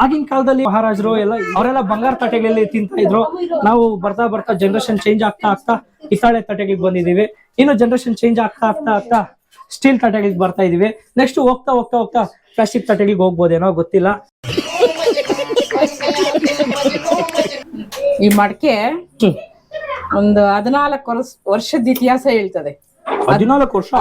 ಆಗಿನ ಕಾಲದಲ್ಲಿ ಮಹಾರಾಜರು ಎಲ್ಲ ಅವರೆಲ್ಲ ಬಂಗಾರ ತಟ್ಟೆಗಳಲ್ಲಿ ತಿಂತಾ ಇದ್ರು. ನಾವು ಬರ್ತಾ ಬರ್ತಾ ಜನರೇಷನ್ ಚೇಂಜ್ ಆಗ್ತಾ ಆಗ್ತಾ ಹಿತ್ತಾಳೆ ತಟ್ಟೆಗಳಿಗೆ ಬಂದಿದೀವಿ. ಇನ್ನು ಜನರೇಷನ್ ಚೇಂಜ್ ಆಗ್ತಾ ಆಗ್ತಾ ಆಗ್ತಾ ಸ್ಟೀಲ್ ತಟ್ಟೆಗಳಿಗೆ ಬರ್ತಾ ಇದೀವಿ. ನೆಕ್ಸ್ಟ್ ಹೋಗ್ತಾ ಹೋಗ್ತಾ ಹೋಗ್ತಾ ಪ್ಲಾಸ್ಟಿಕ್ ತಟ್ಟೆಗಳಿಗೆ ಹೋಗ್ಬೋದೇನೋ ಗೊತ್ತಿಲ್ಲ. ಈ ಮಡಕೆ ಒಂದು 14 ವರ್ಷದ ಇತಿಹಾಸ ಹೇಳ್ತದೆ. 14 ವರ್ಷ.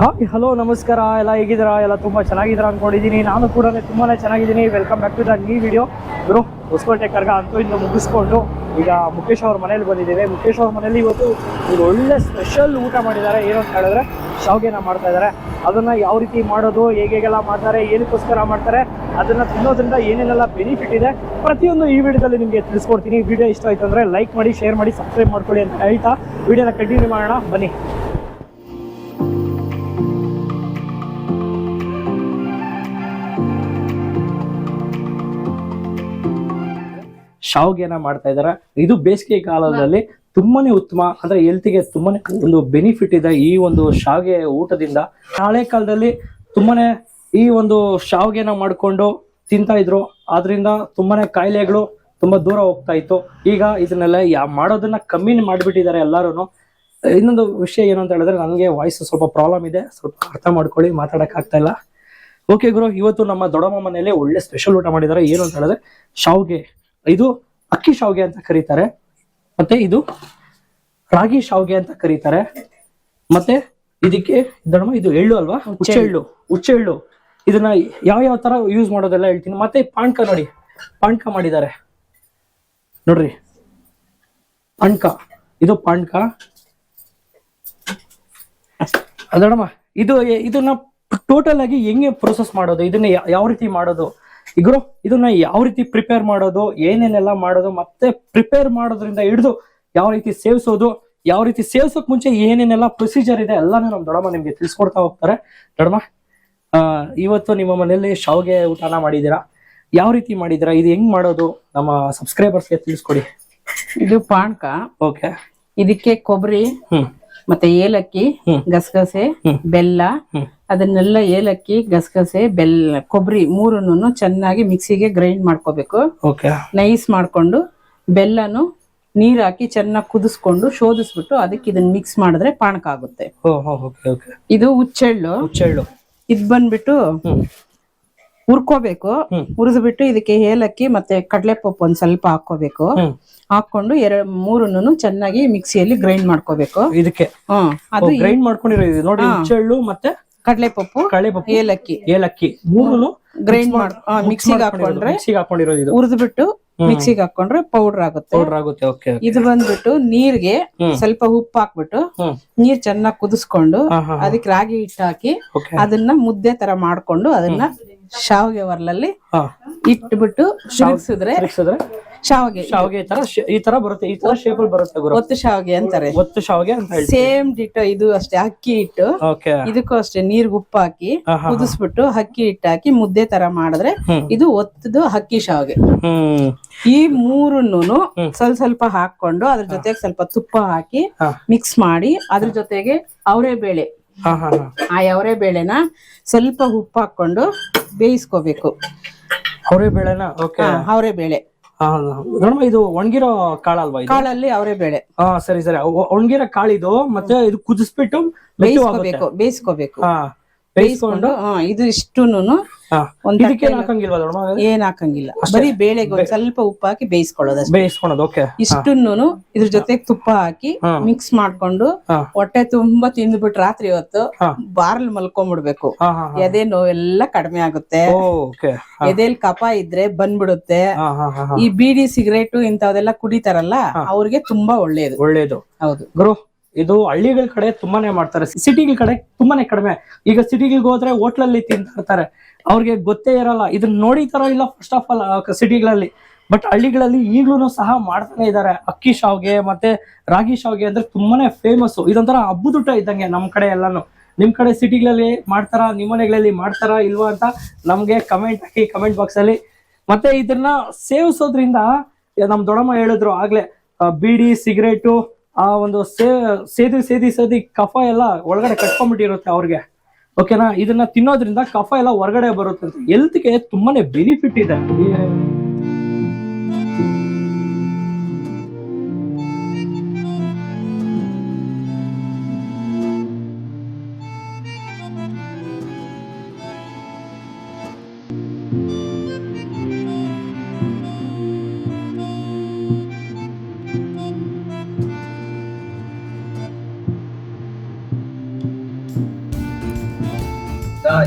ಹಾಯ್ ಹಲೋ ನಮಸ್ಕಾರ, ಎಲ್ಲ ಹೇಗಿದ್ದೀರಾ? ಎಲ್ಲ ತುಂಬ ಚೆನ್ನಾಗಿದ್ದೀರಾ ಅಂದ್ಕೊಂಡಿದ್ದೀನಿ. ನಾನು ಕೂಡ ತುಂಬಾ ಚೆನ್ನಾಗಿದ್ದೀನಿ. Welcome back to the new video. ಗುರು ಹೊಸಕೋಟೆ ಕರ್ಗ ಅಂತೂ ಇಂದು ಮುಗಿಸ್ಕೊಂಡು ಈಗ ಮುಖೇಶ್ ಅವ್ರ ಮನೇಲಿ ಬಂದಿದ್ದೇವೆ. ಮುಖೇಶ್ ಅವ್ರ ಮನೇಲಿ ಇವತ್ತು ಒಂದು ಒಳ್ಳೆ ಸ್ಪೆಷಲ್ ಊಟ ಮಾಡಿದ್ದಾರೆ. ಏನು ಅಂತ ಹೇಳಿದ್ರೆ ಶಾವಿಗೆನ ಮಾಡ್ತಾ ಇದ್ದಾರೆ. ಅದನ್ನು ಯಾವ ರೀತಿ ಮಾಡೋದು, ಹೇಗೆಲ್ಲ ಮಾಡ್ತಾರೆ, ಏನಕ್ಕೋಸ್ಕರ ಮಾಡ್ತಾರೆ, ಅದನ್ನು ತಿನ್ನೋದ್ರಿಂದ ಏನೇನೆಲ್ಲ ಬೆನಿಫಿಟ್ ಇದೆ ಪ್ರತಿಯೊಂದು ಈ ವಿಡಿಯೋದಲ್ಲಿ ನಿಮಗೆ ತಿಳಿಸ್ಕೊಡ್ತೀನಿ. ವಿಡಿಯೋ ಇಷ್ಟ ಆಯಿತು ಅಂದರೆ ಲೈಕ್ ಮಾಡಿ, ಶೇರ್ ಮಾಡಿ, ಸಬ್ಸ್ಕ್ರೈಬ್ ಮಾಡ್ಕೊಳ್ಳಿ ಅಂತ ಹೇಳ್ತಾ ವಿಡಿಯೋನ ಕಂಟಿನ್ಯೂ ಮಾಡೋಣ ಬನ್ನಿ. ಶಾವಿಗೆನ ಮಾಡ್ತಾ ಇದ್ದಾರೆ. ಇದು ಬೇಸಿಗೆ ಕಾಲದಲ್ಲಿ ತುಂಬಾನೇ ಉತ್ತಮ, ಅಂದ್ರೆ ಹೆಲ್ತ್ಗೆ ತುಂಬಾನೇ ಒಂದು ಬೆನಿಫಿಟ್ ಇದೆ ಈ ಒಂದು ಶಾವಿಗೆ ಊಟದಿಂದ. ಹಳೆ ಕಾಲದಲ್ಲಿ ತುಂಬಾನೇ ಈ ಒಂದು ಶಾವಿಗೆನ ಮಾಡ್ಕೊಂಡು ತಿಂತಾ ಇದ್ರು. ಆದ್ರಿಂದ ತುಂಬಾನೇ ಕಾಯಿಲೆಗಳು ತುಂಬಾ ದೂರ ಹೋಗ್ತಾ ಇತ್ತು. ಈಗ ಇದನ್ನೆಲ್ಲ ಮಾಡೋದನ್ನ ಕಮ್ಮಿ ಮಾಡಿಬಿಟ್ಟಿದ್ದಾರೆ ಎಲ್ಲರೂ. ಇನ್ನೊಂದು ವಿಷಯ ಏನು ಅಂತ ಹೇಳಿದ್ರೆ, ನನಗೆ ವಾಯ್ಸ್ ಸ್ವಲ್ಪ ಪ್ರಾಬ್ಲಮ್ ಇದೆ, ಸ್ವಲ್ಪ ಅರ್ಥ ಮಾಡ್ಕೊಳ್ಳಿ, ಮಾತಾಡಕ್ ಆಗ್ತಾ ಇಲ್ಲ. ಓಕೆ ಗುರು, ಇವತ್ತು ನಮ್ಮ ದೊಡ್ಡಮ್ಮ ಮನೆಯಲ್ಲಿ ಒಳ್ಳೆ ಸ್ಪೆಷಲ್ ಊಟ ಮಾಡಿದ್ದಾರೆ. ಏನು ಅಂತ ಹೇಳಿದ್ರೆ ಶಾವಿಗೆ. ಇದು ಅಕ್ಕಿ ಶಾವಿಗೆ ಅಂತ ಕರೀತಾರೆ, ಮತ್ತೆ ಇದು ರಾಗಿ ಶಾವಿಗೆ ಅಂತ ಕರೀತಾರೆ. ಮತ್ತೆ ಇದಕ್ಕೆ ದೊಡ್ಡಮ್ಮ ಇದು ಎಳ್ಳು ಅಲ್ವಾ, ಹುಚ್ಚೆ ಎಳ್ಳು. ಇದನ್ನ ಯಾವ ತರ ಯೂಸ್ ಮಾಡೋದೆಲ್ಲ ಹೇಳ್ತೀನಿ. ಮತ್ತೆ ಪಾಣ್ಕ ನೋಡಿ, ಪಾಣ್ಕ ಮಾಡಿದ್ದಾರೆ ನೋಡ್ರಿ, ಪಾಣ್ಕ. ಇದು ಪಾಣ್ಕ ದೊಡ್ಡಮ್ಮ. ಇದನ್ನ ಟೋಟಲ್ ಆಗಿ ಹೆಂಗೆ ಪ್ರೊಸೆಸ್ ಮಾಡೋದು, ಇದನ್ನ ಯಾವ ರೀತಿ ಮಾಡೋದು ಈಗ್ರು, ಇದನ್ನ ಯಾವ ರೀತಿ ಪ್ರಿಪೇರ್ ಮಾಡೋದು, ಏನೇನೆಲ್ಲ ಮಾಡೋದು, ಮತ್ತೆ ಪ್ರಿಪೇರ್ ಮಾಡೋದ್ರಿಂದ ಹಿಡಿದು ಯಾವ ರೀತಿ ಸೇವಿಸೋದು, ಯಾವ ರೀತಿ ಸೇವಿಸೋಕ್ ಮುಂಚೆ ಏನೇನೆಲ್ಲ ಪ್ರೊಸೀಜರ್ ಇದೆ ಎಲ್ಲಾನು ನಮ್ ದೊಡ್ಡಮ್ಮ ನಿಮ್ಗೆ ತಿಳಿಸ್ಕೊಡ್ತಾ ಹೋಗ್ತಾರೆ. ದೊಡ್ಡಮ್ಮ, ಇವತ್ತು ನಿಮ್ಮ ಮನೆಯಲ್ಲಿ ಶಾವಿಗೆ ಊಟನ ಮಾಡಿದೀರಾ, ಯಾವ ರೀತಿ ಮಾಡಿದೀರಾ, ಇದು ಹೆಂಗ್ ಮಾಡೋದು ನಮ್ಮ ಸಬ್ಸ್ಕ್ರೈಬರ್ಸ್ಗೆ ತಿಳಿಸ್ಕೊಡಿ. ಇದು ಪಾಣ್ಕ. ಓಕೆ. ಇದಕ್ಕೆ ಕೊಬ್ಬರಿ ಮತ್ತೆ ಏಲಕ್ಕಿ, ಗಸಗಸೆ, ಬೆಲ್ಲ, ಅದನ್ನೆಲ್ಲ ಏಲಕ್ಕಿ, ಗಸಗಸೆ, ಬೆಲ್ಲ, ಕೊಬ್ಬರಿ ಮೂರನ್ನು ಚೆನ್ನಾಗಿ ಮಿಕ್ಸಿಗೆ ಗ್ರೈಂಡ್ ಮಾಡ್ಕೋಬೇಕು. ನೈಸ್ ಮಾಡ್ಕೊಂಡು ಬೆಲ್ಲನು ನೀರ್ ಹಾಕಿ ಚೆನ್ನಾಗಿ ಕುದಿಸ್ಕೊಂಡು ಶೋಧಿಸ್ಬಿಟ್ಟು ಅದಕ್ಕೆ ಇದನ್ನ ಮಿಕ್ಸ್ ಮಾಡಿದ್ರೆ ಪಾಣಕ ಆಗುತ್ತೆ. ಇದು ಹುಚ್ಚೆಳ್ಳು. ಇದ್ ಬಂದ್ಬಿಟ್ಟು ಹುರ್ಕೋಬೇಕು. ಹುರಿದ್ಬಿಟ್ಟು ಇದಕ್ಕೆ ಏಲಕ್ಕಿ ಮತ್ತೆ ಕಡಲೆಪಪ್ಪು ಒಂದ್ ಸ್ವಲ್ಪ ಹಾಕೋಬೇಕು. ಹಾಕೊಂಡು ಮೂರನ್ನು ಚೆನ್ನಾಗಿ ಮಿಕ್ಸಿಯಲ್ಲಿ ಗ್ರೈಂಡ್ ಮಾಡ್ಕೋಬೇಕು. ಇದಕ್ಕೆ ಅದು ಗ್ರೈಂಡ್ ಮಾಡ್ಕೊಂಡಿರೋದು ನೋಡಿ, ಹುಚ್ಚೆಳ್ಳು ಮತ್ತೆ ಕಡಲೆಪಪ್ಪು, ಏಲಕ್ಕಿ ಮೂರನ್ನು ಗ್ರೈಂಡ್ ಮಿಕ್ಸಿಗೆ ಹಾಕೊಂಡಿರೋದು. ಹುರಿದ್ಬಿಟ್ಟು ಮಿಕ್ಸಿಗೆ ಹಾಕೊಂಡ್ರೆ ಪೌಡರ್ ಆಗುತ್ತೆ. ಇದು ಬಂದ್ಬಿಟ್ಟು ನೀರ್ಗೆ ಸ್ವಲ್ಪ ಉಪ್ಪು ಹಾಕ್ಬಿಟ್ಟು ನೀರ್ ಚೆನ್ನಾಗಿ ಕುದಿಸ್ಕೊಂಡು ಅದಕ್ಕೆ ರಾಗಿ ಹಿಟ್ಟು ಹಾಕಿ ಅದನ್ನ ಮುದ್ದೆ ತರ ಮಾಡ್ಕೊಂಡು ಅದನ್ನ ಶಾವಿಗೆ ಒರ್ಲಲ್ಲಿ ಇಟ್ಬಿಟ್ಟು ತಿರುಗಿಸಿದ್ರೆ ಶಾವಿಗೆ ಈ ತರ ಬರುತ್ತೆ. ಈ ತರ ಶೇಪ್ ಬರುತ್ತೆ. ಒತ್ತು ಶಾವಿಗೆ ಅಂತಾರೆ. ಒತ್ತು ಶಾವಿಗೆ ಅಂತ ಹೇಳಿ ಸೇಮ್ ಡಿಟೋ. ಇದು ಅಷ್ಟೇ ಅಕ್ಕಿ ಹಿಟ್ಟು. ಇದಕ್ಕೂ ಅಷ್ಟೇ ನೀರ್ಗೆ ಉಪ್ಪು ಹಾಕಿ ಕುದಿಸ್ಬಿಟ್ಟು ಅಕ್ಕಿ ಹಿಟ್ಟು ಹಾಕಿ ಮುದ್ದೆ ತರ ಮಾಡಿದ್ರೆ ಇದು ಒತ್ತದು ಅಕ್ಕಿ ಶಾವಿಗೆ. ಈ ಮೂರನ್ನು ಸ್ವಲ್ಪ ಹಾಕೊಂಡು ಅದ್ರ ಜೊತೆಗೆ ಸ್ವಲ್ಪ ತುಪ್ಪ ಹಾಕಿ ಮಿಕ್ಸ್ ಮಾಡಿ ಅದ್ರ ಜೊತೆಗೆ ಅವರೇ ಬೇಳೆ, ಆ ಅವರೇ ಬೇಳೆನ ಸ್ವಲ್ಪ ಉಪ್ಪು ಹಾಕೊಂಡು ಬೇಯಿಸ್ಕೋಬೇಕು. ಅವರೇ ಬೇಳೆ ಇದು ಒಣಗಿರೋ ಕಾಳಲ್ವಾ? ಕಾಳಲ್ಲಿ ಅವರೇ ಬೇಳೆ. ಸರಿ. ಒಣಗಿರೋ ಕಾಳಿದು ಮತ್ತೆ ಇದು ಕುದಿಸ್ಬಿಟ್ಟು ಬೇಯಿಸ್ಕೋಬೇಕು. ಬೇಯಿಸ್ಕೊಂಡು ಇದು ಇಷ್ಟುನು ಏನ್ ಹಾಕಂಗಿಲ್ಲ, ಬರೀ ಬೇಳೆಗೆ ಒಂದ್ ಸ್ವಲ್ಪ ಉಪ್ಪು ಹಾಕಿ ಬೇಯಿಸ್ಕೊಳ್ಳೋದು. ಇಷ್ಟುನು ಇದ್ರ ಜೊತೆ ತುಪ್ಪ ಹಾಕಿ ಮಿಕ್ಸ್ ಮಾಡ್ಕೊಂಡು ಹೊಟ್ಟೆ ತುಂಬಾ ತಿಂದ್ಬಿಟ್ಟು ರಾತ್ರಿ ಹೊತ್ತು ಬಾರ್ಲ್ ಮಲ್ಕೊಂಡ್ಬಿಡ್ಬೇಕು. ಎದೆ ನೋವೆಲ್ಲ ಕಡಿಮೆ ಆಗುತ್ತೆ. ಎದೆಲ್ ಕಫ ಇದ್ರೆ ಬಂದ್ಬಿಡುತ್ತೆ. ಈ ಬೀಡಿ ಸಿಗರೇಟು ಇಂಥವೆಲ್ಲ ಕುಡಿತಾರಲ್ಲ ಅವ್ರಿಗೆ ತುಂಬಾ ಒಳ್ಳೇದು. ಹೌದು ಗುರು. ಇದು ಹಳ್ಳಿಗಳ ಕಡೆ ತುಂಬಾನೇ ಮಾಡ್ತಾರೆ, ಸಿಟಿಗಳ ಕಡೆ ತುಂಬಾನೇ ಕಡಿಮೆ. ಈಗ ಸಿಟಿಗಳಿಗೆ ಹೋದ್ರೆ ಹೋಟ್ಲಲ್ಲಿ ತಿಂತಾ ಇರ್ತಾರೆ, ಅವ್ರಿಗೆ ಗೊತ್ತೇ ಇರಲ್ಲ, ಇದನ್ನ ನೋಡಿತಾರೋ ಇಲ್ಲ ಫಸ್ಟ್ ಆಫ್ ಆಲ್ ಸಿಟಿಗಳಲ್ಲಿ. ಬಟ್ ಹಳ್ಳಿಗಳಲ್ಲಿ ಈಗ್ಲೂ ಸಹ ಮಾಡ್ತಾನೆ ಇದ್ದಾರೆ. ಅಕ್ಕಿ ಶಾವ್ಗೆ ಮತ್ತೆ ರಾಗಿ ಶಾವ್ಗೆ ಅಂದ್ರೆ ತುಂಬಾನೇ ಫೇಮಸ್. ಇದೊಂಥರ ಹಬ್ಬದೂಟ ಇದ್ದಂಗೆ ನಮ್ ಕಡೆ ಎಲ್ಲಾನು. ನಿಮ್ ಕಡೆ ಸಿಟಿಗಳಲ್ಲಿ ಮಾಡ್ತಾರಾ, ನಿಮ್ ಮನೆಗಳಲ್ಲಿ ಮಾಡ್ತಾರಾ ಇಲ್ವಾ ಅಂತ ನಮ್ಗೆ ಕಮೆಂಟ್ ಹಾಕಿ ಕಮೆಂಟ್ ಬಾಕ್ಸ್ ಅಲ್ಲಿ. ಮತ್ತೆ ಇದನ್ನ ಸೇವಿಸೋದ್ರಿಂದ ನಮ್ ದೊಡ್ಡಮ್ಮ ಹೇಳಿದ್ರು ಆಗ್ಲೇ, ಬೀಡಿ ಸಿಗರೇಟು ಆ ಒಂದು ಸೇದಿ ಕಫ ಎಲ್ಲ ಒಳಗಡೆ ಕಟ್ಕೊಂಡ್ಬಿಟ್ಟಿರುತ್ತೆ ಅವ್ರಿಗೆ, ಓಕೆನಾ. ಇದನ್ನ ತಿನ್ನೋದ್ರಿಂದ ಕಫ ಎಲ್ಲ ಹೊರಗಡೆ ಬರುತ್ತೆ, ಹೆಲ್ತ್ಗೆ ತುಂಬಾನೇ ಬೆನಿಫಿಟ್ ಇದೆ.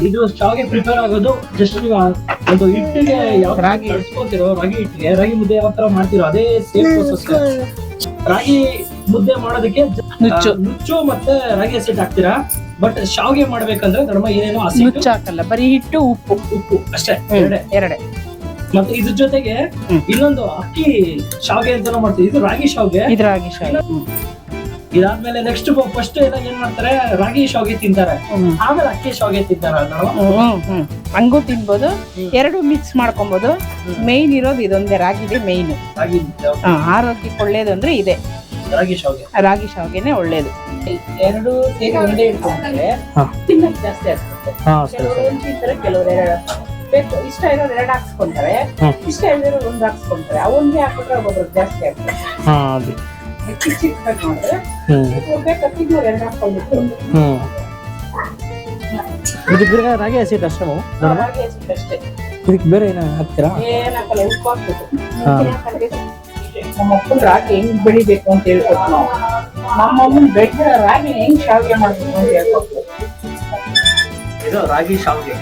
ಇದು ಶಾವ್ಗೆ ಪ್ರಿಪೇರ್ ಆಗೋದು ಜಸ್ಟ್ ನೀವು ಒಂದು ಹಿಟ್ಟಿಗೆ ಯಾವ ರಾಗಿ ಕಳ್ಸ್ಕೊತಿರೋ, ರಾಗಿ ಹಿಟ್ಟಿಗೆ ರಾಗಿ ಮುದ್ದೆ ಯಾವ ತರ ಮಾಡ್ತಿರೋ ಅದೇ ಸೇಮ್ ಪ್ರೋಸೆಸ್. ರಾಗಿ ಮುದ್ದೆ ಮಾಡೋದಕ್ಕೆ ನುಚ್ಚು ಮತ್ತೆ ರಾಗಿ ಹಸಿಟ್ಟು ಹಾಕ್ತೀರಾ. ಬಟ್ ಶಾವ್ಗೆ ಮಾಡ್ಬೇಕಂದ್ರೆ ದೊಡ್ಡಮ್ಮ ಏನೇನೋ ನುಚ್ಚು ಹಾಕಲ್ಲ, ಬರೀ ಹಿಟ್ಟು ಉಪ್ಪು ಅಷ್ಟೇ, ಎರಡೇ. ಮತ್ತೆ ಇದ್ರ ಜೊತೆಗೆ ಇನ್ನೊಂದು ಅಕ್ಕಿ ಶಾವ್ಗೆ ಅಂತಾನು ಮಾಡ್ತೀವಿ, ಇದು ರಾಗಿ ಶಾವ್ಗೆ. ಇದು ರಾಗಿ ಶಾವ್ಗೆ. ಇದಾದ್ಮೇಲೆ ನೆಕ್ಸ್ಟ್ ಫಸ್ಟ್ ಎಲ್ಲ ಏನ್ ಮಾಡ್ತಾರೆ, ರಾಗಿ ಶಾವ್ಗೆ ತಿಂತಾರೆ, ಆಮೇಲೆ ಅಕ್ಕಿ ಶಾವ್ಗೆ ತಿಂತಾರ. ಹಂಗೂ ತಿನ್ಬೋದು, ಎರಡು ಮಿಕ್ಸ್ ಮಾಡ್ಕೊಬಹುದು. ಮೇನ್ ಇರೋದು ಇದೊಂದೇ, ರಾಗಿದೆ ಮೇನ್. ಆರೋಗ್ಯಕ್ಕೆ ಒಳ್ಳೇದು ಅಂದ್ರೆ ಇದೆ ರಾಗಿ ಶಾವ್ಗೆನೆ ಒಳ್ಳೇದು. ಎರಡು ಸೇರಿ ಒಂದೇ ಇಟ್ಕೊಂಡ್ರೆ ತಿನ್ನಕ್ ಜಾಸ್ತಿ ಆಗ್ತದೆ. ಕೆಲವರು ಒಂದ್ ತಿಂತಾರೆ, ಕೆಲವರು ಎರಡು ಬೇಕು. ಇಷ್ಟ ಇರೋರು ಎರಡು ಹಾಕ್ಸ್ಕೊಂತಾರೆ, ಇಷ್ಟ ಇರೋರು ಒಂದ್ ಹಾಕ್ಸ್ಕೊಂತಾರೆ. ಅವೊಂದೇ ಹಾಕಿದ್ರೆ ಒಬ್ಬೊಬ್ರು ಜಾಸ್ತಿ ಆಗ್ತದೆ. ರಾಗಿ ಹಸಿಟ್ಟು ಅಷ್ಟೇ, ಇದಕ್ಕೆ ಬೇರೆ ಏನ ಹಾಕ್ತೀರಾ? ನಮ್ಮಪ್ಪನ ರಾಗಿ ಹೆಂಗ್ ಬೆಳಿಬೇಕು ಅಂತ ಹೇಳ್ಕೊಟ್ಟು ನಾವು, ನಮ್ಮಮ್ಮನ ಬೆಳೆದ ರಾಗಿ ಹೆಂಗ್ ಶಾವ್ಗೆ ಮಾಡ್ಬೇಕು ಅಂತ ಹೇಳ್ಕೊಟ್ಟು. ಇದು ರಾಗಿ ಶಾವ್ಗೆ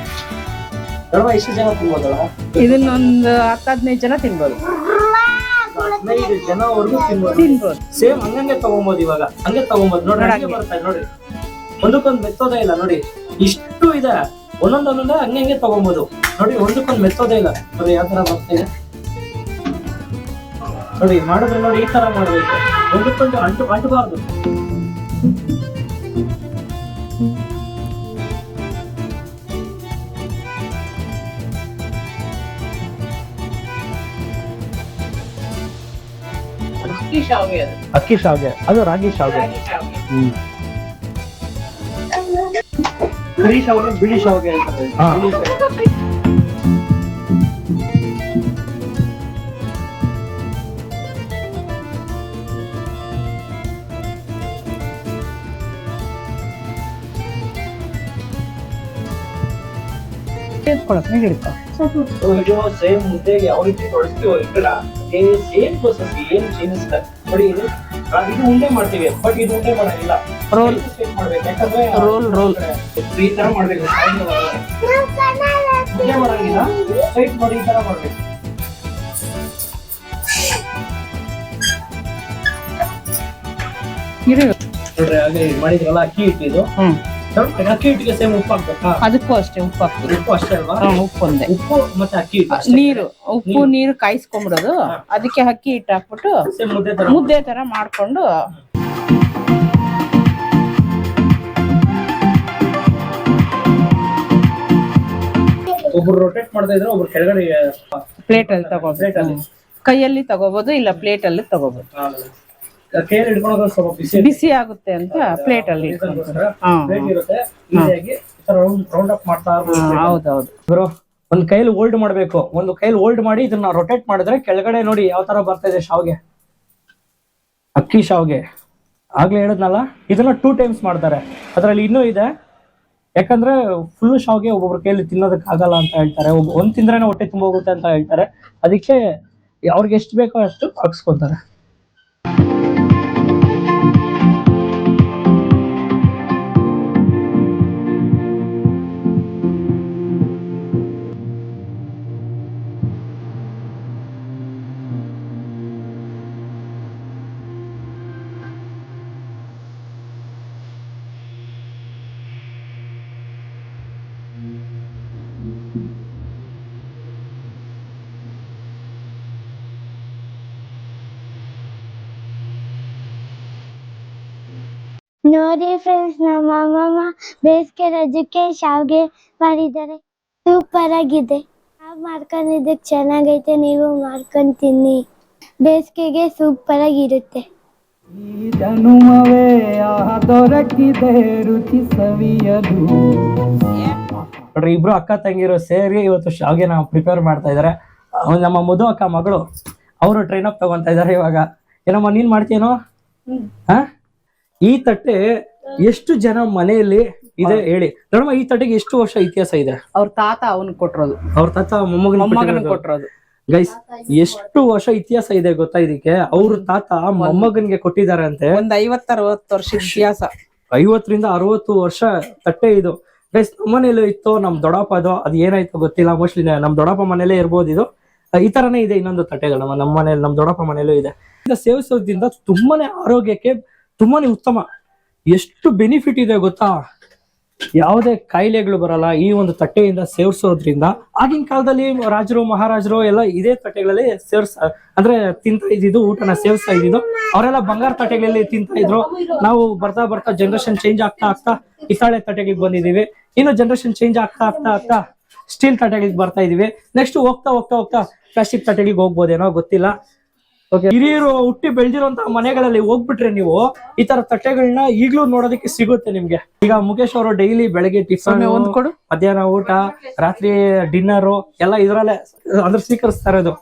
ಎಷ್ಟು ಜನ ತಿನ್ಬೋದಲ್ಲ? ಇದನ್ನೊಂದು 10-15 ಜನ ತಿನ್ಬೋದು. 15 ಜನವರೆಗೂ ತಿನ್ಬೋದು. ಸೇಮ್ ಹಂಗಂಗೆ ತಗೊಂಬೋದು. ಇವಾಗ ಹಂಗೆ ತಗೊಂಬೋದು ನೋಡಿ, ಹಂಗೆ ಬರ್ತಾ ಇದೆ ನೋಡಿ, ಒಂದಕ್ಕೊಂದು ಮೆತ್ತೋದೇ ಇಲ್ಲ ನೋಡಿ, ಇಷ್ಟು ಇದೆ. ಒಂದೊಂದೊಂದೇ ಹಂಗೆ ತಗೊಂಬೋದು ನೋಡಿ, ಒಂದಕ್ಕೊಂದು ಮೆತ್ತೋದೇ ಇಲ್ಲ ನೋಡಿ. ಯಾವ ತರ ಬರ್ತಿದೆ ನೋಡಿ, ಮಾಡಿದ್ರೆ ನೋಡಿ ಈ ತರ ಮಾಡ್ಬೇಕು, ಒಂದಕ್ಕೊಂದು ಅಂಟಬಾರ್ದು. ಅಕ್ಕಿ ಶಾವ್ಗೆ ಅದು ರಾಗಿ ಶಾವ್ಗೆ. ಕರಿ ಶಾವ್ಗೆ, ಬಿಳಿ ಶಾವ್ಗೆ ಅಂತ. ಇದು ಸೇಮ್ ಮುದ್ದೆಗೆ ಯಾವ ರೀತಿ ತೊಳಸ್ತೀವೋ ಇಟ್ಟಲ್ಲ, ಸೇಮ್ ಪ್ರೊಸೆಸ್, ಏನು ಚೇಂಜಸ್ ಇಲ್ಲ ನೋಡಿ. ಇದು ಉಂಡೆ ಮಾಡ್ತೀವಿ, ಬಟ್ ಇದು ಉಂಡೆ ಮಾಡಂಗಿಲ್ಲ, ರೋಲ್ ಮಾಡ್ಬೇಕು. ಯಾಕಂದ್ರೆ ರೋಲ್ ಈ ತರ ಮಾಡ್ಬೇಕು, ಉಂಡೆ ಮಾಡಂಗಿಲ್ಲ, ಸ್ಟ್ರೈಟ್ ಮಾಡಿ ಈ ತರ ಮಾಡ್ಬೇಕು. ನೋಡ್ರಿ ಹಾಗೆ ಮಾಡಿದ್ರಲ್ಲ ಅಕ್ಕಿ ಹಿಟ್ಟಿದು, ಅಕ್ಕಿ ಹಿಟ್ಟಿಗೆ ಸೇಮ್ ಉಪ್ಪು ಹಾಕ್ಬೇಕಾ? ಅದಕ್ಕೂ ಅಷ್ಟೇ ಉಪ್ಪು ಹಾಕ್ತೀವಿ. ಉಪ್ಪು ಅಷ್ಟೇ ಅಲ್ವಾ? ಉಪ್ಪು ಒಂದೇ. ಉಪ್ಪು ಮತ್ತೆ ಅಕ್ಕಿ ಹಿಟ್ಟು, ನೀರು ಕಾಯಿಸ್ಕೊಂಡ್ಬಿಡೋದು, ಅದಕ್ಕೆ ಅಕ್ಕಿ ಹಿಟ್ಟು ಹಾಕ್ಬಿಟ್ಟು ಮುದ್ದೆ ತರ ಮಾಡ್ಕೊಂಡು ಒಬ್ರು ರೊಟೇಟ್ ಮಾಡ್ತಾ ಇದ್ರೆ ಒಬ್ರು ಕೆಳಗಡೆ ಪ್ಲೇಟ್ ಅಲ್ಲಿ ತಗೋಬಹುದು, ಕೈಯಲ್ಲಿ ತಗೋಬಹುದು, ಇಲ್ಲ ಪ್ಲೇಟ್ ಅಲ್ಲಿ ತಗೋಬಹುದು. ಕೈಯಲ್ಲಿ ಹಿಡ್ಕೊಳ್ಳೋದು ಸ್ವಲ್ಪ ಬಿಸಿ ಆಗುತ್ತೆ ಅಂತ ಪ್ಲೇಟ್ ಅಲ್ಲಿ ರೌಂಡ್ ಅಪ್ ಮಾಡ್ತಾ. ಹೌದೌದು. ಒಂದ್ ಕೈಯಲ್ಲಿ ಹೋಲ್ಡ್ ಮಾಡ್ಬೇಕು, ಒಂದು ಕೈಯಲ್ಲಿ ಹೋಲ್ಡ್ ಮಾಡಿ ಇದನ್ನ ರೊಟೇಟ್ ಮಾಡಿದ್ರೆ ಕೆಳಗಡೆ ನೋಡಿ ಯಾವ ತರ ಬರ್ತಾ ಇದೆ ಶಾವ್ಗೆ, ಅಕ್ಕಿ ಶಾವ್ಗೆ. ಆಗ್ಲೇ ಹೇಳಿದ್ನಲ್ಲ, ಇದನ್ನ 2 ಟೈಮ್ಸ್ ಮಾಡ್ತಾರೆ. ಅದ್ರಲ್ಲಿ ಇನ್ನೂ ಇದೆ, ಯಾಕಂದ್ರೆ ಫುಲ್ ಶಾವ್ಗೆ ಒಬ್ಬೊಬ್ರ ಕೈಯಲ್ಲಿ ತಿನ್ನೋದಕ್ಕೆ ಆಗಲ್ಲ ಅಂತ ಹೇಳ್ತಾರೆ, ಒಂದ್ ತಿಂದ್ರೇನೆ ಹೊಟ್ಟೆ ತುಂಬ ಹೋಗುತ್ತೆ ಅಂತ ಹೇಳ್ತಾರೆ. ಅದಕ್ಕೆ ಅವ್ರಿಗೆ ಎಷ್ಟು ಬೇಕೋ ಅಷ್ಟು ಹಾಕ್ಸ್ಕೊಂತಾರೆ. ನೋಡಿ ಫ್ರೆಂಡ್ಸ್, ನಮ್ಮ ಅಮ್ಮಮ್ಮ ಬೇಸಿಗೆ ರಜಕ್ಕೆ ಶಾವ್ಗೆ ಮಾಡಿದ್ದಾರೆ. ಸೂಪರ್ ಆಗಿದೆ. ನಾವು ಮಾಡ್ಕೊಂಡಿದ್ದಕ್ಕೆ ಚೆನ್ನಾಗೈತೆ. ನೀವು ಮಾಡ್ಕೊಂಡು ತಿನ್ನಿ. ಬೇಸಿಗೆಗೆ ಸೂಪರ್ ಆಗಿರುತ್ತೆ. ಈ ಜನುಮವೇ ದೊರಕಿದೆ ರುಚಿ ಸವಿಯಲು. ನೋಡ್ರಿ, ಇಬ್ರು ಅಕ್ಕ ತಂಗಿರು ಸೇರಿ ಇವತ್ತು ಶಾವ್ಗೆನ ಪ್ರಿಪೇರ್ ಮಾಡ್ತಾ ಇದಾರೆ. ನಮ್ಮ ಮಧು ಅಕ್ಕ ಮಗಳು ಅವರು ಟ್ರೈನ್ ಅಪ್ ತಗೊಂತಾ ಇದಾರೆ ಇವಾಗ. ಏನಮ್ಮ ನೀನ್ ಮಾಡ್ತೀನೋ? ಹ ಈ ತಟ್ಟೆ ಎಷ್ಟು ಜನ ಮನೆಯಲ್ಲಿ ಇದೆ ಹೇಳಿ ನೋಡಮ್ಮ. ಈ ತಟ್ಟೆಗೆ ಎಷ್ಟು ವರ್ಷ ಇತಿಹಾಸ ಇದೆ? ಅವ್ರ ತಾತ ಅವನ್ ಕೊಟ್ಟಿರೋದು, ಅವ್ರ ತಾತ ಮೊಮ್ಮಗನ ಕೊಟ್ಟಿರೋದು. ಗೈಸ್, ಎಷ್ಟು ವರ್ಷ ಇತಿಹಾಸ ಇದೆ ಗೊತ್ತಾ ಇದಕ್ಕೆ? ಅವ್ರ ತಾತ ಮೊಮ್ಮಗನ್ಗೆ ಕೊಟ್ಟಿದ್ದಾರೆ ಅಂತೆ. ಒಂದ್ 50-60 ವರ್ಷ ಇತಿಹಾಸ. 50ರಿಂದ 60 ವರ್ಷ ತಟ್ಟೆ ಇದು. ಗೈಸ್, ನಮ್ಮನೇಲೂ ಇತ್ತು, ನಮ್ ದೊಡ್ಡಪ್ಪ ಅದು ಏನಾಯ್ತು ಗೊತ್ತಿಲ್ಲ. ಮೋಸ್ಟ್ಲಿ ನಮ್ ದೊಡ್ಡಪ್ಪ ಮನೇಲೇ ಇರ್ಬೋದು ಇದು. ಈ ತರನೇ ಇದೆ ಇನ್ನೊಂದು ತಟ್ಟೆಗಳು ನಮ್ಮ ಮನೇಲಿ, ನಮ್ ದೊಡ್ಡಪ್ಪ ಮನೇಲೂ ಇದೆ. ಸೇವಿಸೋದ್ರಿಂದ ತುಂಬಾನೇ ಆರೋಗ್ಯಕ್ಕೆ ತುಂಬಾನೇ ಉತ್ತಮ. ಎಷ್ಟು ಬೆನಿಫಿಟ್ ಇದೆ ಗೊತ್ತಾ? ಯಾವುದೇ ಕಾಯಿಲೆಗಳು ಬರಲ್ಲ ಈ ಒಂದು ತಟ್ಟೆಯಿಂದ ಸೇವಿಸೋದ್ರಿಂದ. ಆಗಿನ ಕಾಲದಲ್ಲಿ ರಾಜರು ಮಹಾರಾಜರು ಎಲ್ಲ ಇದೇ ತಟ್ಟೆಗಳಲ್ಲಿ ಅಂದ್ರೆ ತಿಂತಾ ಇದ್ದಿದ್ದು, ಊಟನ ಸೇವಿಸ್ತಾ ಇದ್ದಿದ್ದು. ಅವರೆಲ್ಲ ಬಂಗಾರ ತಟ್ಟೆಗಳಲ್ಲಿ ತಿಂತಾ ಇದ್ರು. ನಾವು ಬರ್ತಾ ಬರ್ತಾ ಜನರೇಷನ್ ಚೇಂಜ್ ಆಗ್ತಾ ಹಿತ್ತಾಳೆ ತಟ್ಟೆಗಳಿಗೆ ಬಂದಿದೀವಿ. ಇನ್ನು ಜನರೇಷನ್ ಚೇಂಜ್ ಆಗ್ತಾ ಸ್ಟೀಲ್ ತಟ್ಟೆಗಳಿಗೆ ಬರ್ತಾ ಇದೀವಿ. ನೆಕ್ಸ್ಟ್ ಹೋಗ್ತಾ ಪ್ಲಾಸ್ಟಿಕ್ ತಟ್ಟೆಗಳಿಗೆ ಹೋಗ್ಬೋದೇನೋ ಗೊತ್ತಿಲ್ಲ. ಹಿರಿಯರು ಹುಟ್ಟಿ ಬೆಳೆದಿರುವಂತಹ ಮನೆಗಳಲ್ಲಿ ಹೋಗ್ಬಿಟ್ರೆ ನೀವು ಈ ತರ ತಟ್ಟೆಗಳನ್ನ ಈಗ್ಲೂ ನೋಡೋದಕ್ಕೆ ಸಿಗುತ್ತೆ ನಿಮ್ಗೆ. ಈಗ ಮುಖೇಶ್ ಅವರು ಡೈಲಿ ಬೆಳಗ್ಗೆ ಟಿಫನ್, ಮಧ್ಯಾಹ್ನ ಊಟ, ರಾತ್ರಿ ಡಿನ್ನರ್ ಎಲ್ಲ ಇದ್ರಲ್ಲೇ ಅಂದ್ರೆ ಸ್ವೀಕರಿಸ್ತಾ ಇರೋದು.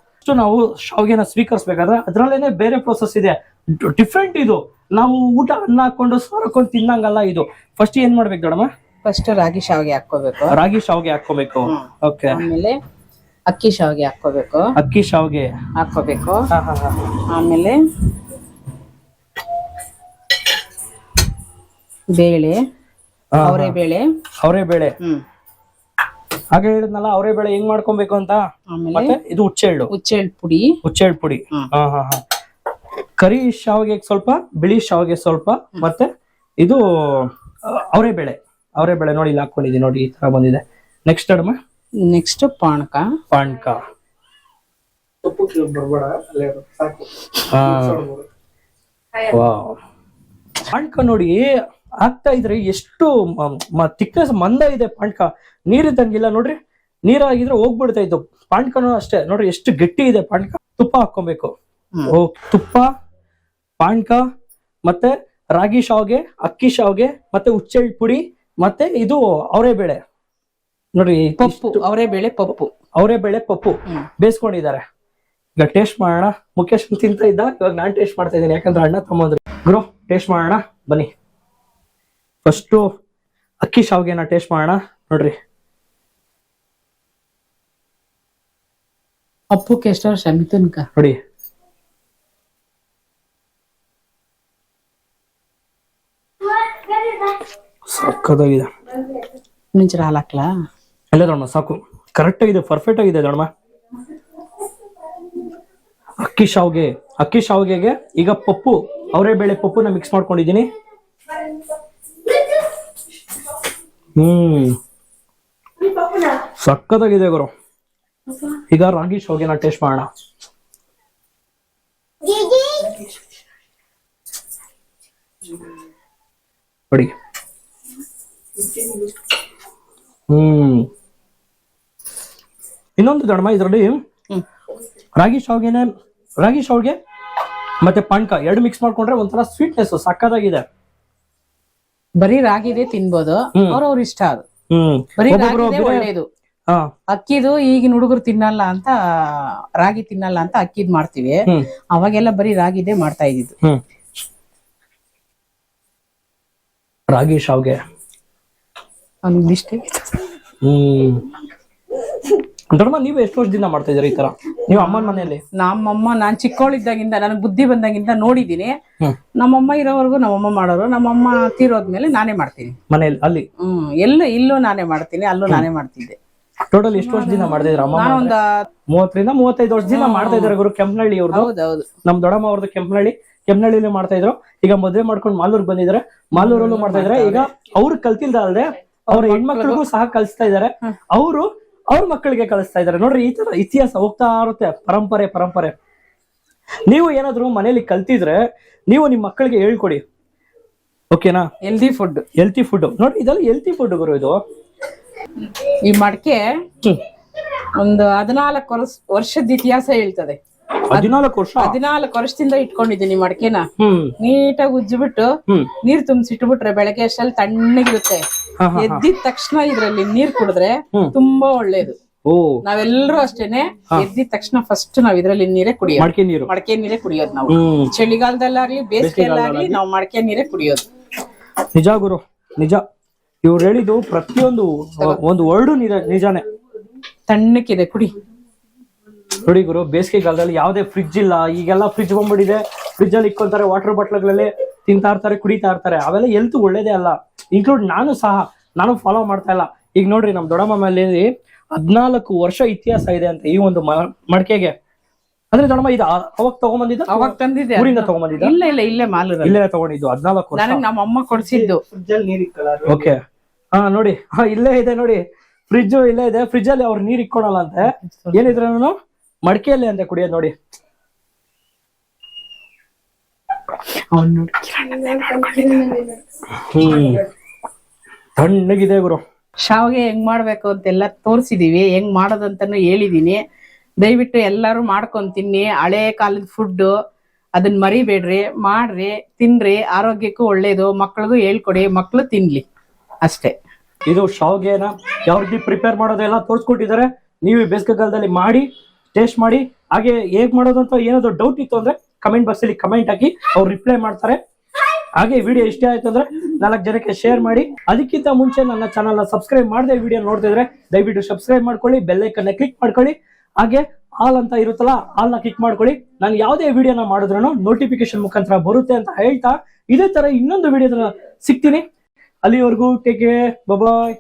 ನಾವು ಶಾವ್ಗೆನ ಸ್ವೀಕರಿಸ್ಬೇಕಾದ್ರೆ ಅದ್ರಲ್ಲೇನೆ ಬೇರೆ ಪ್ರೋಸೆಸ್ ಇದೆ, ಡಿಫ್ರೆಂಟ್ ಇದು. ನಾವು ಊಟ ಅನ್ನ ಹಾಕೊಂಡು ಸಾರಕೊಂಡು ತಿನ್ನಂಗಲ್ಲ ಇದು. ಫಸ್ಟ್ ಏನ್ ಮಾಡ್ಬೇಕು ದೊಡ್ಡಮ್ಮ? ಫಸ್ಟ್ ರಾಗಿ ಶಾವ್ಗೆ ಹಾಕೋಬೇಕು. ರಾಗಿ ಶಾವ್ಗೆ ಹಾಕೋಬೇಕು. ಓಕೆ. ಆಮೇಲೆ ಅಕ್ಕಿ ಶಾವ್ಗೆ ಹಾಕೋಬೇಕು. ಅಕ್ಕಿ ಶಾವ್ಗೆ ಹಾಕೋಬೇಕು. ಆಮೇಲೆ ಬೇಳೆ, ಅವರೆಬೇಳೆ. ಹಾಗೆ ಹೇಳಿದ್ನಲ್ಲ, ಅವರೆಬೇಳೆ ಹೆಂಗ್ ಮಾಡ್ಕೊಬೇಕು ಅಂತ. ಆಮೇಲೆ ಇದು ಹುಚ್ಚೆಳ್ಳು ಪುಡಿ. ಕರಿ ಶಾವ್ಗೆ ಸ್ವಲ್ಪ, ಬಿಳಿ ಶಾವ್ಗೆ ಸ್ವಲ್ಪ, ಮತ್ತೆ ಇದು ಅವರೆಬೇಳೆ ನೋಡಿ ಇಲ್ಲಿ ಹಾಕೊಂಡಿದ್ದೀನಿ ನೋಡಿ, ಈ ತರ ಬಂದಿದೆ. ನೆಕ್ಸ್ಟ್ ಅಡಮ್ಮ? ನೆಕ್ಸ್ಟ್ ಪಾನಕ. ಪಾನಕ ನೋಡಿ ಆಗ್ತಾ ಇದ್ರೆ ಎಷ್ಟು ತಿಕ್ನೆಸ್ ಮಂದ ಇದೆ ಪಾನಕ. ನೀರಿದ್ದಂಗಿಲ್ಲ ನೋಡ್ರಿ, ನೀರಾಗಿದ್ರೆ ಹೋಗ್ಬಿಡ್ತಾ ಇತ್ತು. ಪಾನಕನು ಅಷ್ಟೇ ನೋಡ್ರಿ ಎಷ್ಟು ಗಟ್ಟಿ ಇದೆ ಪಾನಕ. ತುಪ್ಪ ಹಾಕೊಬೇಕು. ತುಪ್ಪ, ಪಾನಕ, ಮತ್ತೆ ರಾಗಿ ಶಾವ್ಗೆ, ಅಕ್ಕಿ ಶಾವ್ಗೆ, ಮತ್ತೆ ಹುಚ್ಚೆಳ್ಳು ಪುಡಿ, ಮತ್ತೆ ಇದು ಅವರೆಬೇಳೆ ನೋಡ್ರಿ, ಅವರೆಬೇಳೆ ಪಪ್ಪು ಬೇಯಿಸ್ಕೊಂಡಿದ್ದಾರೆ. ಈಗ ಟೇಸ್ಟ್ ಮಾಡೋಣ. ಮುಖೇಶ್ ತಿಂತ ಇದ್ದ, ಇವಾಗ ನಾನ್ ಟೇಸ್ಟ್ ಮಾಡ್ತಾ ಇದ್ದೀನಿ, ಯಾಕಂದ್ರೆ ಅಣ್ಣ ತಮ್ಮಂದ್ರು. ಗುರು, ಟೇಸ್ಟ್ ಮಾಡೋಣ ಬನ್ನಿ. ಫಸ್ಟ್ ಅಕ್ಕಿ ಶಾವ್ಗೆನ ಟೇಸ್ಟ್ ಮಾಡೋಣ ನೋಡ್ರಿ. ಅಪ್ಪುಕ್ಕೆ ಎಷ್ಟು ವರ್ಷ ಮಿಥುನ್ಕ ನೋಡಿ. ಸಕ್ಕದಾಗಿದೆ. ಮುಂಚೆ ಹಾಲು ಹಾಕ್ಲಾ? ಇಲ್ಲ ದೊಡ್ಡಮ್ಮ, ಸಾಕು. ಕರೆಕ್ಟ್ ಆಗಿದೆ, ಪರ್ಫೆಕ್ಟ್ ಆಗಿದೆ ದೊಡ್ಡಮ್ಮ. ಅಕ್ಕಿ ಶಾವ್ಗೆಗೆ ಈಗ ಪಪ್ಪು, ಅವರೆಬೇಳೆ ಪಪ್ಪುನ ಮಿಕ್ಸ್ ಮಾಡ್ಕೊಂಡಿದ್ದೀನಿ. ಸಕ್ಕದಾಗಿದೆ ಗುರು. ಈಗ ರಾಗಿ ಶಾವ್ಗೆನ ಟೇಸ್ಟ್ ಮಾಡೋಣ. ನೋಡಿ. ಇನ್ನೊಂದು ದೊಡ್ಡಮ್ಮ, ಇದರಲ್ಲಿ ರಾಗಿ ಶಾವ್ಗೆ ಮತ್ತೆ ಪಾನಕ ಎರಡು ಮಿಕ್ಸ್ ಮಾಡ್ಕೊಂಡ್ರೆ ಒಂಥರ ಸ್ವೀಟ್ನೆಸ್ ಸಕ್ಕದಾಗಿದೆ. ಬರೀ ರಾಗಿದೇ ತಿನ್ಬೋದು, ಅವ್ರವ್ರ ಇಷ್ಟ. ಅದು ಬರೀ ಒಳ್ಳೇದು. ಅಕ್ಕಿದು ಈಗಿನ ಹುಡುಗರು ತಿನ್ನಲ್ಲ ಅಂತ, ರಾಗಿ ತಿನ್ನಲ್ಲ ಅಂತ ಅಕ್ಕಿದ್ ಮಾಡ್ತೀವಿ. ಅವಾಗೆಲ್ಲ ಬರೀ ರಾಗಿದೇ ಮಾಡ್ತಾ ಇದ್ದಿದ್ದು. ರಾಗಿ ಶಾವ್ಗೆ ಅವ್ನಿಗೆ ದೊಡ್ಡಮ್ಮ, ನೀವು ಎಷ್ಟು ವರ್ಷದಿಂದ ಮಾಡ್ತಾ ಇದ್ದೀರಾ ಈ ತರ ನೀವು ಅಮ್ಮನ ಮನೆಯಲ್ಲಿ? ನಮ್ಮಮ್ಮ ನಾನ್ ಚಿಕ್ಕವಳಿದ್ದಾಗಿಂದ, ನನಗ್ ಬುದ್ಧಿ ಬಂದಾಗಿಂದ ನೋಡಿದೀನಿ. ನಮ್ಮಮ್ಮ ಇರೋವರೆಗೂ ನಮ್ಮಮ್ಮ ಮಾಡೋರು. ನಮ್ಮಮ್ಮ ತೀರೋದ್ಮೇಲೆ ನಾನೇ ಮಾಡ್ತೀನಿ ಮನೆಯಲ್ಲಿ. ಅಲ್ಲಿ ಇಲ್ಲೂ ನಾನೇ ಮಾಡ್ತೀನಿ, ಅಲ್ಲೂ ನಾನೇ ಮಾಡ್ತಿದ್ದೆ. ಟೋಟಲ್ ಎಷ್ಟು ವರ್ಷದಿಂದ ಮಾಡ್ತಾ ಇದ್ರ ಅಮ್ಮ? ಒಂದ 30ರಿಂದ 35 ವರ್ಷದಿಂದ ಮಾಡ್ತಾ ಇದಾರೆ ಗುರು. ಕೆಂಪನಹಳ್ಳಿ ಅವ್ರದ್ದು. ಹೌದೌದು, ನಮ್ ದೊಡ್ಡಮ್ಮ ಅವ್ರದ್ದು ಕೆಂಪನಹಳ್ಳಿಲಿ ಮಾಡ್ತಾ ಇದ್ರು. ಈಗ ಮದ್ವೆ ಮಾಡ್ಕೊಂಡು ಮಾಲೂರ್ ಬಂದಿದ್ದಾರೆ, ಮಾಲೂರಲ್ಲೂ ಮಾಡ್ತಾ ಇದಾರೆ. ಈಗ ಅವ್ರು ಕಲ್ತಿಲ್ದ ಅಲ್ದೆ ಅವ್ರ ಹೆಣ್ಮಕ್ಳಿಗೂ ಸಹ ಕಲಿಸ್ತಾ ಇದಾರೆ. ಅವ್ರ ಮಕ್ಕಳಿಗೆ ಕಲಿಸ್ತಾ ಇದಾರೆ. ನೋಡ್ರಿ, ಈ ತರ ಇತಿಹಾಸ ಹೋಗ್ತಾ ಇರುತ್ತೆ, ಪರಂಪರೆ. ನೀವು ಏನಾದ್ರು ಮನೇಲಿ ಕಲ್ತಿದ್ರೆ ನೀವು ನಿಮ್ ಮಕ್ಕಳಿಗೆ ಹೇಳ್ಕೊಡಿ. ಓಕೆನಾ. Healthy food. ಹೆಲ್ತಿ ಫುಡ್ ನೋಡಿ, ಇದೆಲ್ಲ ಹೆಲ್ತಿ ಫುಡ್ ಗುರು ಇದು. ಈ ಮಡಕೆ ಒಂದು 14 ವರ್ಷದ ಇತಿಹಾಸ ಹೇಳ್ತದೆ. 14 ವರ್ಷ? 14 ವರ್ಷದಿಂದ ಇಟ್ಕೊಂಡಿದ್ದೀನಿ ಮಡಕೆನ. ಹ್ಮ್. ನೀಟಾಗಿ ಉಜ್ಜಿಬಿಟ್ಟು ನೀರ್ ತುಂಬಿಸಿಟ್ಬಿಟ್ರೆ ಬೆಳಗ್ಗೆ ಅಷ್ಟಲ್ಲಿ ತಣ್ಣಗಿರುತ್ತೆ. ಎದ್ದಿದ ತಕ್ಷಣ ಇದ್ರಲ್ಲಿ ನೀರ್ ಕುಡಿದ್ರೆ ತುಂಬಾ ಒಳ್ಳೇದು. ಓ. ನಾವೆಲ್ಲರೂ ಅಷ್ಟೇನೆ ಎದ್ದಿದ ತಕ್ಷಣ ಫಸ್ಟ್ ನಾವ್ ಇದ್ರಲ್ಲಿ ನೀರೇ ಕುಡಿಯೋದು. ಮಡಕೆ ನೀರೇ ಕುಡಿಯೋದು ನಾವು. ಚಳಿಗಾಲದಲ್ಲಾಗ್ಲಿ ಬೇಸಿಗೆಯಲ್ಲಾಗ್ಲಿ ನಾವು ಮಡಕೆ ನೀರೇ ಕುಡಿಯೋದು. ನಿಜ ಗುರು, ನಿಜ. ಇವ್ರು ಹೇಳಿದ್ದು ಪ್ರತಿಯೊಂದು ಒಂದು ವರ್ಡು ನಿಜಾನೇ. ತಣ್ಣಕ್ಕಿದೆ, ಕುಡಿ. ನೋಡಿ ಗುರು, ಬೇಸಿಗೆಗಾಲದಲ್ಲಿ ಯಾವುದೇ ಫ್ರಿಡ್ಜ್ ಇಲ್ಲ. ಈಗೆಲ್ಲ ಫ್ರಿಡ್ಜ್ ಬಂದ್ಬಿಟ್ಟಿದೆ. ಫ್ರಿಡ್ಜ್ ಅಲ್ಲಿ ಇಕ್ಕೊಂತಾರೆ, ವಾಟರ್ ಬಾಟ್ಲ್ಗಳಲ್ಲಿ ತಿಂತಾ ಇರ್ತಾರೆ, ಕುಡಿತಾ ಇರ್ತಾರೆ. ಅವೆಲ್ಲ ಹೆಲ್ತ್ ಒಳ್ಳೇದೇ ಅಲ್ಲ. ಇನ್ಕ್ಲೂಡ್ ನಾನು ಫಾಲೋ ಮಾಡ್ತಾ ಇಲ್ಲ. ಈಗ ನೋಡ್ರಿ, ನಮ್ ದೊಡ್ಡಮ್ಮ ಮೇಲೆ 14 ವರ್ಷ ಇತಿಹಾಸ ಇದೆ ಅಂತ ಈ ಒಂದು ಮಡಕೆಗೆ. ಅಂದ್ರೆ ದೊಡ್ಡಮ್ಮ ಇದು ಅವಾಗ ತಗೊಂಬಂದಿದ್ದ? ಅವಾಗ ತಂದಿದ್ದೆ. ಊರಿಂದ ತಗೊಂಬಂದಿದ್ದ? ಇಲ್ಲ ಇಲ್ಲೇ ಮಾಲೂರಲ್ಲಿ. ಇಲ್ಲೇ ತಗೊಂಡಿದ್ದು 14 ವರ್ಷ. ನನಗೆ ನಮ್ಮ ಅಮ್ಮ ಕೊಡ್ಸಿದ್ದು. ಓಕೆ. ಹಾ ನೋಡಿ, ಇಲ್ಲೇ ಇದೆ ನೋಡಿ, ಫ್ರಿಡ್ಜ್ ಇಲ್ಲೇ ಇದೆ. ಫ್ರಿಡ್ಜ್ ಅಲ್ಲಿ ಅವ್ರು ನೀರ್ ಇಕ್ಕೊಳಲ್ಲ ಅಂತೆ. ಏನಿದ್ರೆ ನಾನು ಮಡಕೆಯಲ್ಲಿ ಅಂತ ಕುಡಿಯೋದು ನೋಡಿ. ತಣ್ಣಗಿದೆ ಗುರು. ಶಾವಿಗೆ ಹೆಂಗ್ ಮಾಡ್ಬೇಕು ಅಂತೆಲ್ಲ ತೋರ್ಸಿದೀವಿ, ಹೆಂಗ್ ಮಾಡೋದಂತಾನು ಹೇಳಿದೀನಿ. ದಯವಿಟ್ಟು ಎಲ್ಲಾರು ಮಾಡ್ಕೊಂಡ್ ತಿನ್ನಿ. ಹಳೆ ಕಾಲದ ಫುಡ್, ಅದನ್ನ ಮರಿಬೇಡ್ರಿ, ಮಾಡ್ರಿ, ತಿನ್ರಿ. ಆರೋಗ್ಯಕ್ಕೂ ಒಳ್ಳೇದು. ಮಕ್ಳಿಗೂ ಹೇಳ್ಕೊಡಿ, ಮಕ್ಳು ತಿನ್ಲಿ ಅಷ್ಟೇ. ಇದು ಶಾವಿಗೆನ ಯಾವ ರೀತಿ ಪ್ರಿಪೇರ್ ಮಾಡೋದೆಲ್ಲ ತೋರಿಸ್ಕೊಟ್ಟಿದ್ದಾರೆ. ನೀವು ಬೇಸಿಗೆಗಾಲದಲ್ಲಿ ಮಾಡಿ ಟೇಸ್ಟ್ ಮಾಡಿ. ಹಾಗೆ ಹೇಗ್ ಮಾಡೋದು ಅಂತ ಏನಾದ್ರು ಡೌಟ್ ಇತ್ತು ಅಂದ್ರೆ ಕಮೆಂಟ್ ಬಾಕ್ಸ್ ಅಲ್ಲಿ ಕಮೆಂಟ್ ಹಾಕಿ, ಅವ್ರು ರಿಪ್ಲೈ ಮಾಡ್ತಾರೆ. ಹಾಗೆ ವಿಡಿಯೋ ಇಷ್ಟ ಆಯ್ತು ಅಂದ್ರೆ 4 ಜನಕ್ಕೆ ಶೇರ್ ಮಾಡಿ. ಅದಕ್ಕಿಂತ ಮುಂಚೆ ನನ್ನ ಚಾನಲ್ ಸಬ್ಸ್ಕ್ರೈಬ್ ಮಾಡದೆ ವಿಡಿಯೋ ನೋಡ್ತಿದ್ರೆ ದಯವಿಟ್ಟು ಸಬ್ಸ್ಕ್ರೈಬ್ ಮಾಡ್ಕೊಳ್ಳಿ, ಬೆಲ್ ಐಕನ್ ಕ್ಲಿಕ್ ಮಾಡ್ಕೊಳ್ಳಿ. ಹಾಗೆ ಆಲ್ ಅಂತ ಇರುತ್ತಲ್ಲ, ಆಲ್ ನ ಕ್ಲಿಕ್ ಮಾಡ್ಕೊಳ್ಳಿ. ನಾನು ಯಾವುದೇ ವಿಡಿಯೋನ ಮಾಡಿದ್ರು ನೋಟಿಫಿಕೇಶನ್ ಮುಖಾಂತರ ಬರುತ್ತೆ ಅಂತ ಹೇಳ್ತಾ, ಇದೇ ತರ ಇನ್ನೊಂದು ವಿಡಿಯೋದ ಸಿಗ್ತೀನಿ. ಅಲ್ಲಿವರೆಗೂ ಟೇಕ್ ಕೇರ್, ಬಾಯ್.